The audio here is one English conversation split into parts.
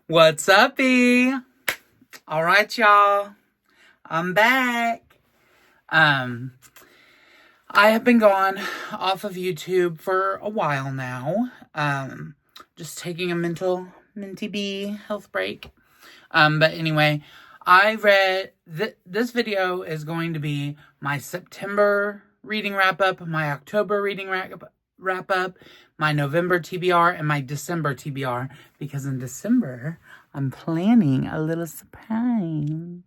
What's up-y? All right, y'all. I'm back. I have been gone off of YouTube for a while now. Just taking a minty bee health break. But anyway, I read this video is going to be my September reading wrap up, my October reading wrap up, my November TBR, and my December TBR, because in December I'm planning a little surprise,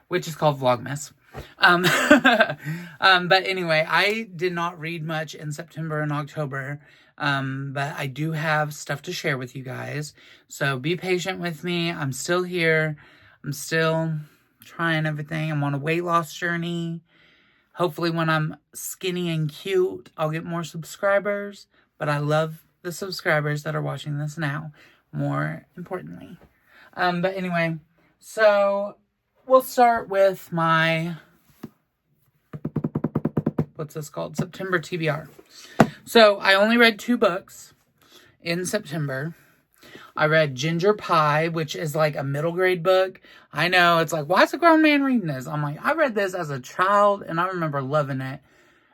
which is called Vlogmas. But anyway, I did not read much in September and October, but I do have stuff to share with you guys. So be patient with me. I'm still here. I'm still trying everything. I'm on a weight loss journey. Hopefully when I'm skinny and cute, I'll get more subscribers. But I love the subscribers that are watching this now, more importantly. But anyway, so we'll start with my, what's this called? September TBR. So I only read 2 books in September. I read Ginger Pie, which is like a middle grade book. I know, it's like, why is a grown man reading this? I'm like, I read this as a child, and I remember loving it.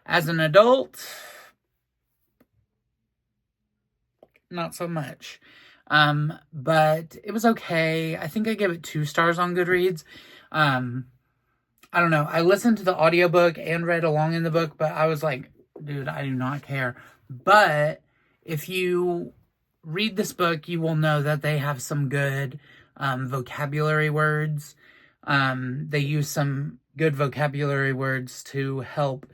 As an adult, not so much. But it was okay. I think I gave it 2 stars on Goodreads. I don't know. I listened to the audiobook and read along in the book, but I was like, dude, I do not care. But if you read this book, you will know that they have some good vocabulary words. They use some good vocabulary words to help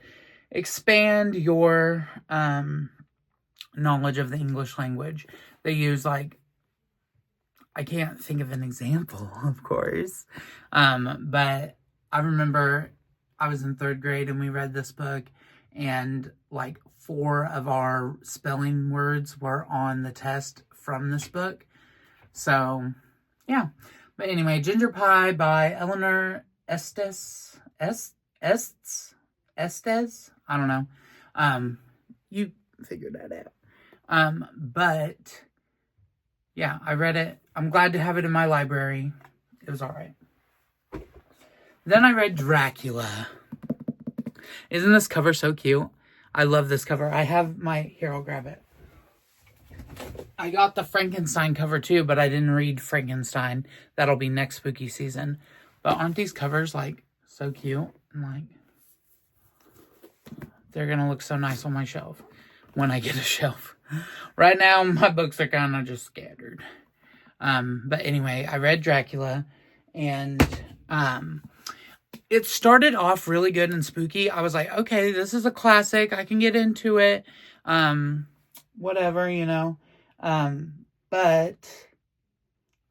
expand your knowledge of the English language. They use, like, I can't think of an example, of course. But I remember I was in 3rd grade and we read this book, and like 4 of our spelling words were on the test from this book. So, yeah. But anyway, Ginger Pie by Eleanor Estes. Estes? I don't know. You figured that out. But yeah, I read it. I'm glad to have it in my library. It was all right. Then I read Dracula. Isn't this cover so cute? I love this cover. I have my... Here, I'll grab it. I got the Frankenstein cover too, but I didn't read Frankenstein. That'll be next spooky season. But aren't these covers, like, so cute? And, like, they're going to look so nice on my shelf when I get a shelf. Right now, my books are kind of just scattered. But anyway, I read Dracula, and it started off really good and spooky. I was like, okay, this is a classic. I can get into it. Whatever, you know. But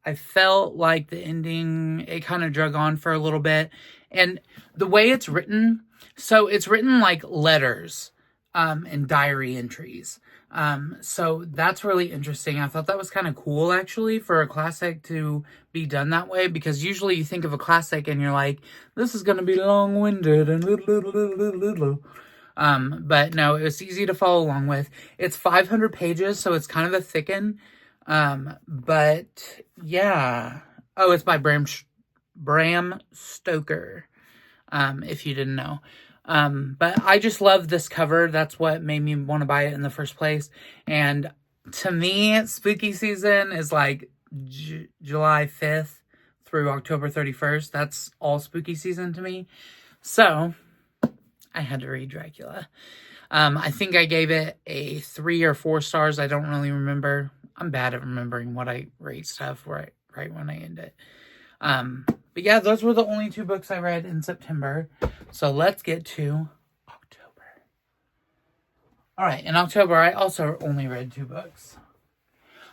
I felt like the ending, it kind of drug on for a little bit. And the way it's written, so it's written like letters and diary entries. So that's really interesting. I thought that was kind of cool, actually, for a classic to be done that way, because usually you think of a classic and you're like, this is going to be long-winded and but no, it was easy to follow along with. It's 500 pages, so it's kind of a thicken. But yeah. Oh, it's by Bram Stoker, if you didn't know. But I just love this cover. That's what made me want to buy it in the first place. And to me, spooky season is like July 5th through October 31st. That's all spooky season to me. So I had to read Dracula. I think I gave it a 3 or 4 stars. I don't really remember. I'm bad at remembering what I rate stuff right when I end it. But yeah, those were the only 2 books I read in September. So let's get to October. All right, in October, I also only read 2 books.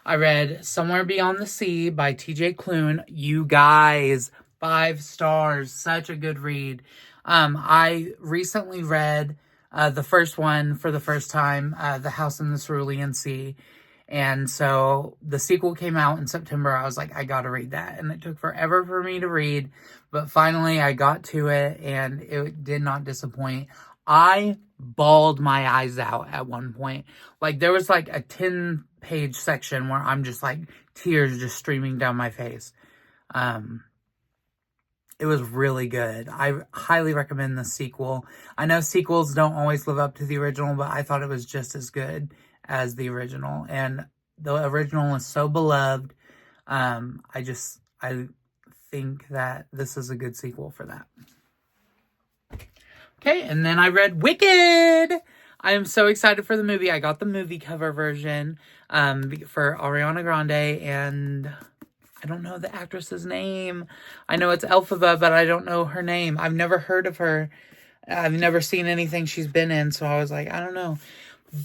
I read Somewhere Beyond the Sea by T.J. Klune. You guys, 5 stars. Such a good read. I recently read the first one for the first time, The House in the Cerulean Sea. And so the sequel came out in September. I was like, I gotta read that. And it took forever for me to read. But finally, I got to it, and it did not disappoint. I bawled my eyes out at one point. Like, there was like a 10 page section where I'm just like tears just streaming down my face. It was really good. I highly recommend the sequel. I know sequels don't always live up to the original, but I thought it was just as good as the original. And the original is so beloved. I think that this is a good sequel for that. Okay, and then I read Wicked. I am so excited for the movie. I got the movie cover version for Ariana Grande, and I don't know the actress's name. I know it's Elphaba, but I don't know her name. I've never heard of her. I've never seen anything she's been in, so I was like, I don't know.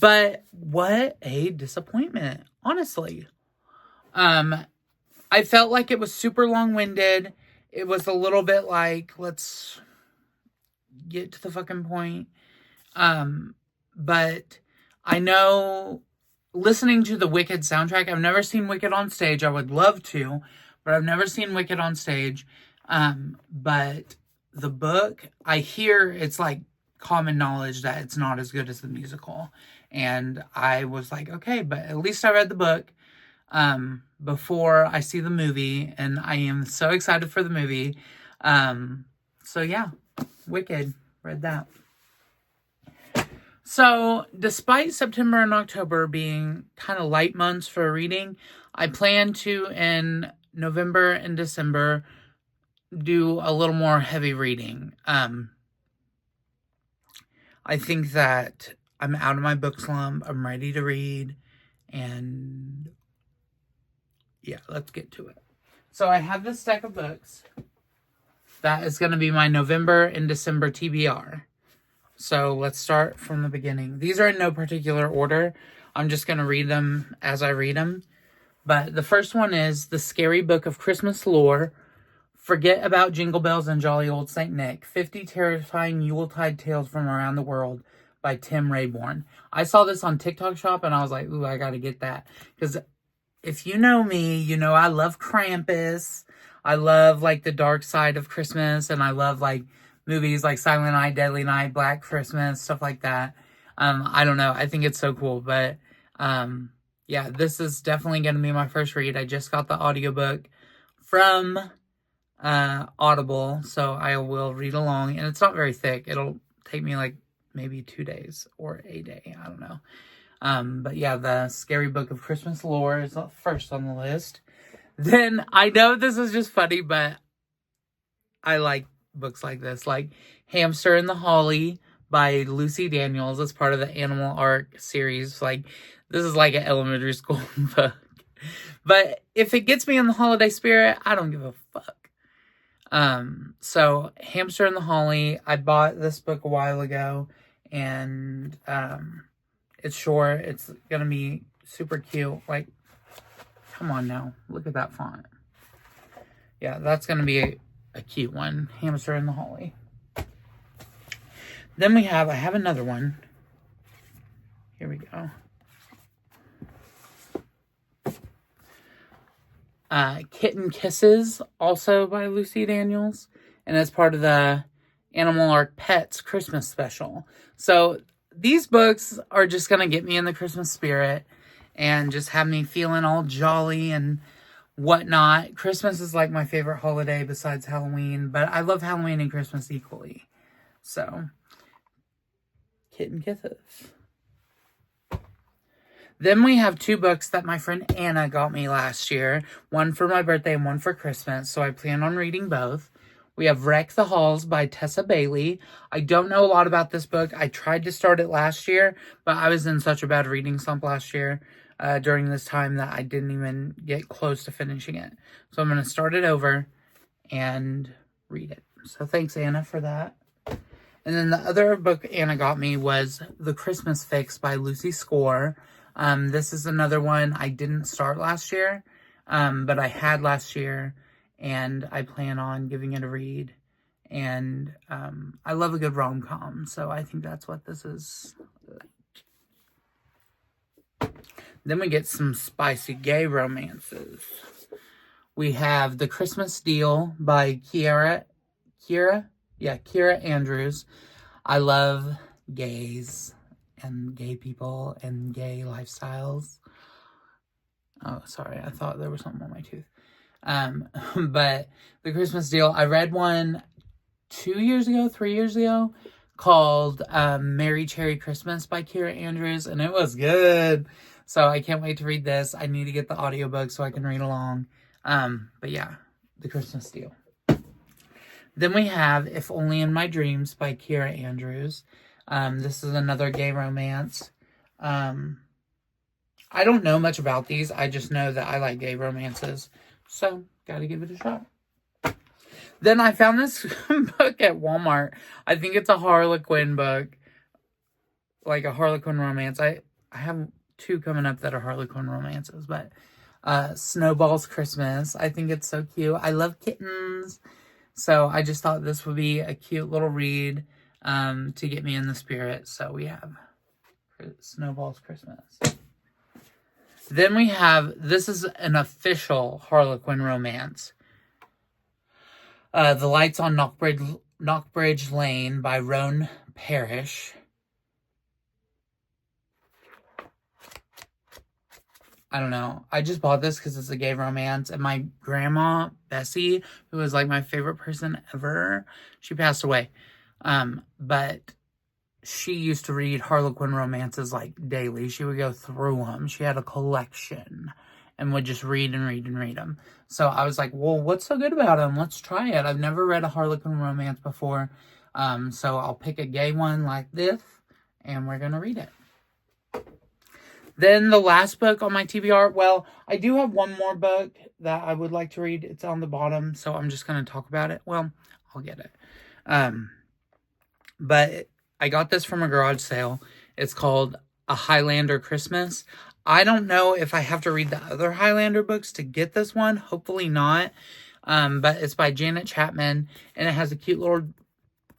But what a disappointment, honestly. I felt like it was super long-winded. It was a little bit like, let's get to the fucking point. But I know, listening to the Wicked soundtrack, I've never seen Wicked on stage. I would love to, but I've never seen Wicked on stage. But the book, I hear it's like common knowledge that it's not as good as the musical. And I was like, okay, but at least I read the book before I see the movie, and I am so excited for the movie. So yeah, Wicked, read that. So, despite September and October being kind of light months for reading, I plan to, in November and December, do a little more heavy reading. I think that I'm out of my book slump. I'm ready to read. And yeah, let's get to it. So, I have this stack of books. That is going to be my November and December TBR. So let's start from the beginning. These are in no particular order. I'm just going to read them as I read them. But the first one is The Scary Book of Christmas Lore. Forget About Jingle Bells and Jolly Old St. Nick. 50 Terrifying Yuletide Tales from Around the World by Tim Rayborn. I saw this on TikTok Shop and I was like, ooh, I got to get that. Because if you know me, you know I love Krampus. I love like the dark side of Christmas. And I love like movies like Silent Night, Deadly Night, Black Christmas, stuff like that. I don't know. I think it's so cool. But, yeah, this is definitely going to be my first read. I just got the audiobook from Audible, so I will read along. And it's not very thick. It'll take me like maybe 2 days or a day. I don't know. But, yeah, The Scary Book of Christmas Lore is first on the list. Then, I know this is just funny, but I like books like this, like Hamster in the Holly by Lucy Daniels. It's part of the Animal Arc series. Like, this is like an elementary school book. But if it gets me in the holiday spirit, I don't give a fuck. So Hamster in the Holly, I bought this book a while ago, and it's short. It's gonna be super cute. Like, come on now, look at that font. Yeah, that's gonna be a cute one. Hamster in the Holly. Then I have another one. Here we go. Kitten Kisses, also by Lucy Daniels. And it's part of the Animal Arc Pets Christmas special. So these books are just going to get me in the Christmas spirit and just have me feeling all jolly and whatnot. Christmas is like my favorite holiday besides Halloween, but I love Halloween and Christmas equally. So, Kitten Kisses. Then we have two books that my friend Anna got me last year. One for my birthday and one for Christmas, so I plan on reading both. We have Wreck the Halls by Tessa Bailey. I don't know a lot about this book. I tried to start it last year, but I was in such a bad reading slump last year during this time that I didn't even get close to finishing it. So I'm going to start it over and read it. So thanks, Anna, for that. And then the other book Anna got me was The Christmas Fix by Lucy Score. This is another one I didn't start last year, but I had last year, and I plan on giving it a read. And I love a good rom-com, so I think that's what this is like. Then we get some spicy gay romances. We have The Christmas Deal by Kira Andrews. I love gays and gay people and gay lifestyles. Oh, sorry. I thought there was something on my tooth. But the Christmas deal, I read one 3 years ago, called Merry Cherry Christmas by Kira Andrews, and it was good. So I can't wait to read this. I need to get the audiobook so I can read along. But yeah, the Christmas deal. Then we have If Only in My Dreams by Kira Andrews. This is another gay romance. I don't know much about these. I just know that I like gay romances. So, gotta give it a shot. Then I found this book at Walmart. I think it's a Harlequin book. Like a Harlequin romance. I have 2 coming up that are Harlequin romances. But Snowball's Christmas. I think it's so cute. I love kittens. So I just thought this would be a cute little read to get me in the spirit. So we have Snowball's Christmas. Then we have, this is an official Harlequin romance. The Lights on Knockbridge Lane by Roan Parrish. I don't know. I just bought this because it's a gay romance. And my grandma, Bessie, who was like my favorite person ever, she passed away. But she used to read Harlequin romances like daily. She would go through them. She had a collection and would just read and read and read them. So I was like, well, what's so good about them? Let's try it. I've never read a Harlequin romance before. So I'll pick a gay one like this and we're going to read it. Then the last book on my TBR, well, I do have one more book that I would like to read. It's on the bottom, so I'm just going to talk about it. Well, I'll get it. But I got this from a garage sale. It's called A Highlander Christmas. I don't know if I have to read the other Highlander books to get this one. Hopefully not. But it's by Janet Chapman, and it has a cute little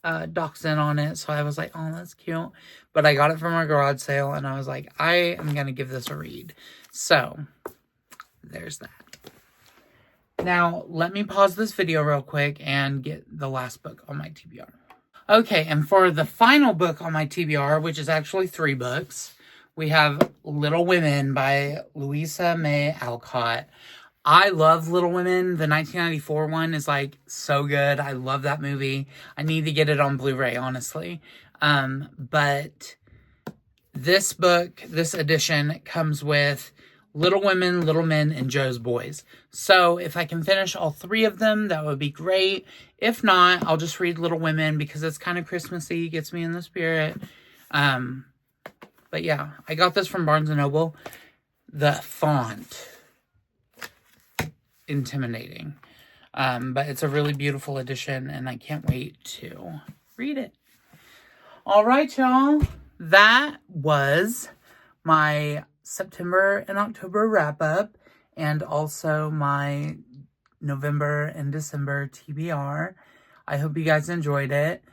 dachshund on it. So I was like, oh, that's cute. But I got it from a garage sale, and I was like, I am going to give this a read. So there's that. Now, let me pause this video real quick and get the last book on my TBR. Okay, and for the final book on my TBR, which is actually 3 books, we have Little Women by Louisa May Alcott. I love Little Women. The 1994 one is like so good. I love that movie. I need to get it on Blu-ray, honestly. But this book, this edition, comes with Little Women, Little Men, and Joe's Boys. So if I can finish all 3 of them, that would be great. If not, I'll just read Little Women because it's kind of Christmassy, gets me in the spirit. But yeah, I got this from Barnes & Noble. The font, intimidating. But it's a really beautiful edition, and I can't wait to read it. All right, y'all. That was my September and October wrap-up, and also my November and December TBR. I hope you guys enjoyed it.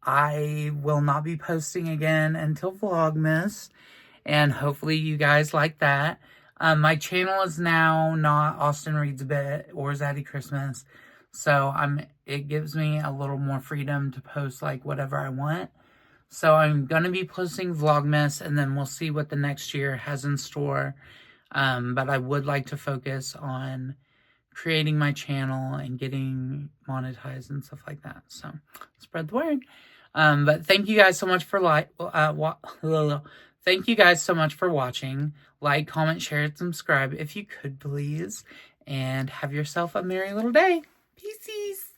I will not be posting again until Vlogmas, and hopefully you guys like that. My channel is now not Austin Reads a Bit or Zaddy Christmas, so it gives me a little more freedom to post like whatever I want. So I'm going to be posting Vlogmas, and then we'll see what the next year has in store. But I would like to focus on creating my channel and getting monetized and stuff like that. So spread the word. But thank you guys so much for thank you guys so much for watching. Like, comment, share, and subscribe if you could, please. And have yourself a merry little day. Peace.